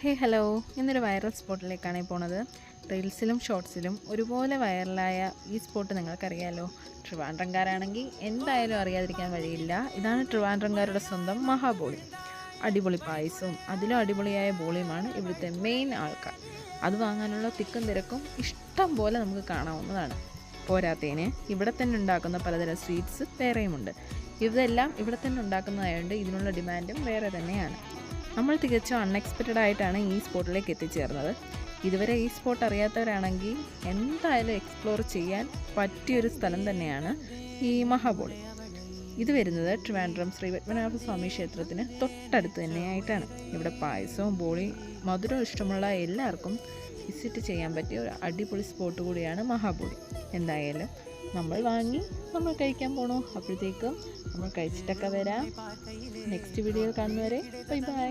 Hello, ഇന്നൊരു viral സ്പോട്ടിലേക്കാണ് പോണത്. റീൽസിലും ഷോർട്സിലും ഒരുപോലെ വൈറലായ ഈ സ്പോട്ട് നിങ്ങൾക്കറിയാലോ. ട്രിവാൻഡ്രംകാരാണെങ്കിൽ എന്തായാലും അറിയാതിരിക്കാൻ വഴിയില്ല. ഇതാണ് ട്രിവാൻഡ്രംകാരുടെ സ്വന്തം മഹാബോളി. അടിപൊളി പായസവും അതിലും അടിപൊളിയായ ബോളിയുമാണ് ഇവിടുത്തെ മെയിൻ ആൾക്കാർ. അത് വാങ്ങാനുള്ള തിക്കും തിരക്കും ഇഷ്ടം പോലെ നമുക്ക് കാണാവുന്നതാണ്. പോരാത്തതിന് ഇവിടെ തന്നെ ഉണ്ടാക്കുന്ന പലതരം സ്വീറ്റ്സ് വേറെയുമുണ്ട്. ഇതെല്ലാം ഇവിടെ തന്നെ ഉണ്ടാക്കുന്നതായതുകൊണ്ട് ഇതിനുള്ള ഡിമാൻഡും വേറെ തന്നെയാണ്. നമ്മൾ തികച്ചും അൺഎക്സ്പെക്റ്റഡ് ആയിട്ടാണ് ഈ സ്പോട്ടിലേക്ക് എത്തിച്ചേർന്നത്. ഇതുവരെ ഈ സ്പോട്ട് അറിയാത്തവരാണെങ്കിൽ എന്തായാലും എക്സ്പ്ലോർ ചെയ്യാൻ പറ്റിയൊരു സ്ഥലം തന്നെയാണ് ഈ മഹാബോളി. ഇത് വരുന്നത് ട്രിവാൻഡ്രം ശ്രീ പത്മനാഭസ്വാമി ക്ഷേത്രത്തിന് തൊട്ടടുത്ത് തന്നെയായിട്ടാണ്. ഇവിടെ പായസവും ബോളി മധുരം ഇഷ്ടമുള്ള എല്ലാവർക്കും വിസിറ്റ് ചെയ്യാൻ പറ്റിയ ഒരു അടിപൊളി സ്പോട്ട് കൂടിയാണ് മഹാബോളി. എന്തായാലും നമ്മൾ വാങ്ങി നമ്മൾ കഴിക്കാൻ പോകണോ. അപ്പോഴത്തേക്കും നമ്മൾ കഴിച്ചിട്ടൊക്കെ വരാം. നെക്സ്റ്റ് വീഡിയോയിൽ കാണുന്നവരെ ബൈ ബൈ.